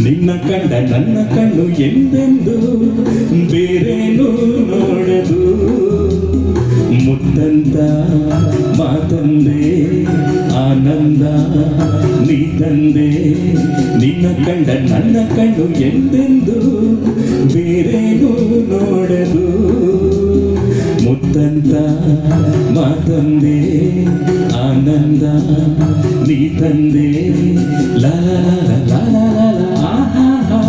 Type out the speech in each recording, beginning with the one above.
ನಿನ್ನ ಕಂಡ ನನ್ನ ಕಣ್ಣು ಎಂದೆಂದು ಬೇರೇನು ನೋಡದು ಮುತ್ತಂತ ಮಾತಂದೆ ಆನಂದ ನೀ ತಂದೆ ನಿನ್ನ ಕಂಡ ನನ್ನ ಕಣ್ಣು ಎಂದೆಂದು ಬೇರೇನು ನೋಡದು ಮುತ್ತಂತ ಮಾತಂದೆ ಆನಂದ ನೀ ತಂದೆ ಲಾ ಲಾ ಲಾ ಲಾ ಆಹಾ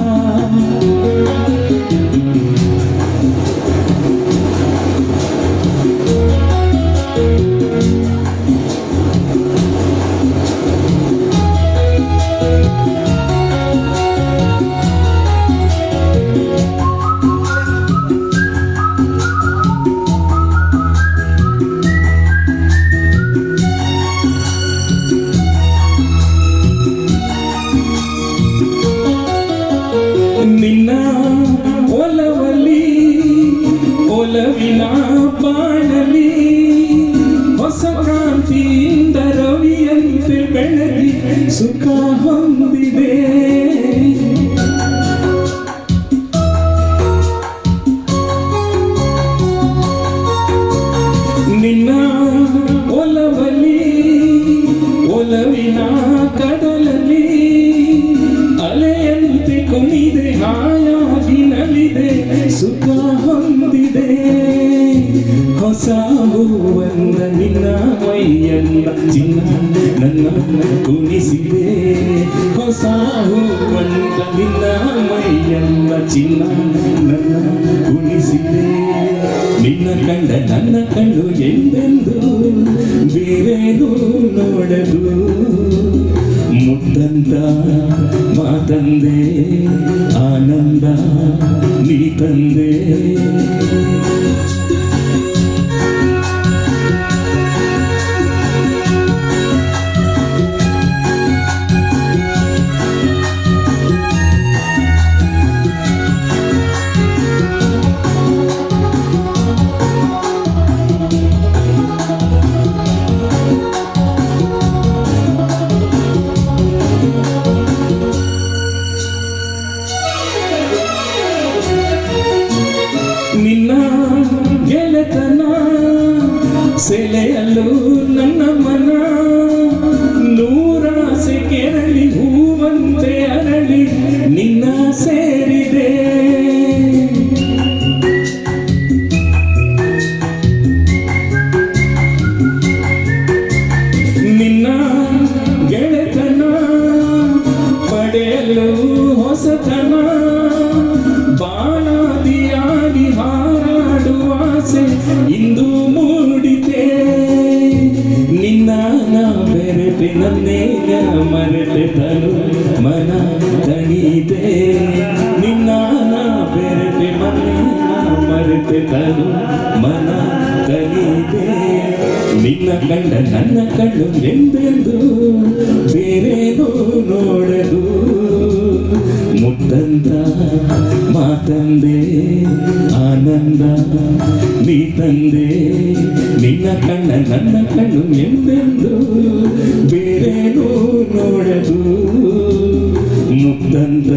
ನಿನ್ನ ಒಲವಲಿ ಒಲವಿನ ಬಾಣಲಿ ಹೊಸ ಕ್ರಾಂತಿಯಿಂದ ರವಿಯಂತೆ ಬೆಳಗಿ ಸುಖ ಹೊಂದಿದೆ ನಿನ್ನ ಒಲವಲಿ ಒಲವಿನ ಕಡಲಲ್ಲಿ ಅಲೆಯಂತೆ ಕುಣಿದೆ ಹಾಯಾಗಿ ನಲಿದೆ ಸುಖ ಹೊಂದಿದೆ ಹೊಸ ಹೂವಂದ ನಿನ್ನ ಮೈಯಲ್ಲ ಚಿನ್ನ ನನ್ನ ಕುಣಿಸಿದೆ ಹೊಸ ಹೂವಂದ ನಿನ್ನ ಮೈಯಲ್ಲ ಚಿನ್ನ ನನ್ನ ಕುಣಿಸಿದೆ ನಿನ್ನ ಕಂಡ ನನ್ನ ಕಣ್ಣು ಎಂದೆಂದು ಬೇರೇನು ನೋಡದು ಮುತ್ತಂತ ಮಾತಂದೆ ಆನಂದ ನೀ ತಂದೆ ನಿನ್ನ ಗೆಳೆತನ ಸೆಳೆಯಲು ನನ್ನ ಮನ ನೂರಾಸೆ ಕೆರಳಿ ಹೂವಂತೆ ಅರಳಿ ನಿನ್ನ ಸೇರಿದೆ ನಿನ್ನ ಗೆಳೆತನ ಪಡೆಯಲು ಹೊಸತನ ಬಾಣದಿಯಾಗಿ ಹಾರಾಡುವ ಆಸೆ ಇಂದು ಮೂಡಿತೆ ನಿನ್ನ ಬೆರೆತೆ ನನ್ನೇ ಮರೆತೆ ತನು ಮನ ತಣಿದೆ ನಿನ್ನ ಬೆರೆತೆ ಮನೆ ಮರೆತೆ ತನು ಮನ ತಣಿದೆ ನಿನ್ನ ಕಂಡ ನನ್ನ ಕಣ್ಣು ಎಂದೆಂದು ಬೇರೇನೋ ನೋಡದು ಮುತ್ತಂತ ಮಾತಂದೆ ಆನಂದ ನೀ ತಂದೆ ನಿನ್ನ ಕಣ್ಣ ನನ್ನ ಕಣ್ಣು ಎಂದೆಂದು ಬೇರೇನೂ ನೋಡದು ಮುತ್ತಂತ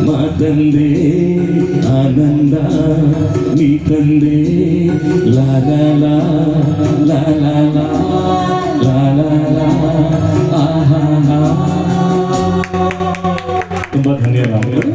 ಮಾತಂದೆ ಆನಂದ ನೀ ತಂದೆ ಲಾ ಲಾ ಲಾ ಲಾ ಲಾ ಲಾ ಲಾ ಲಾ ಲಾ ಆಹಾ ತುಂಬಾ ಧನ್ಯವಾದಗಳು.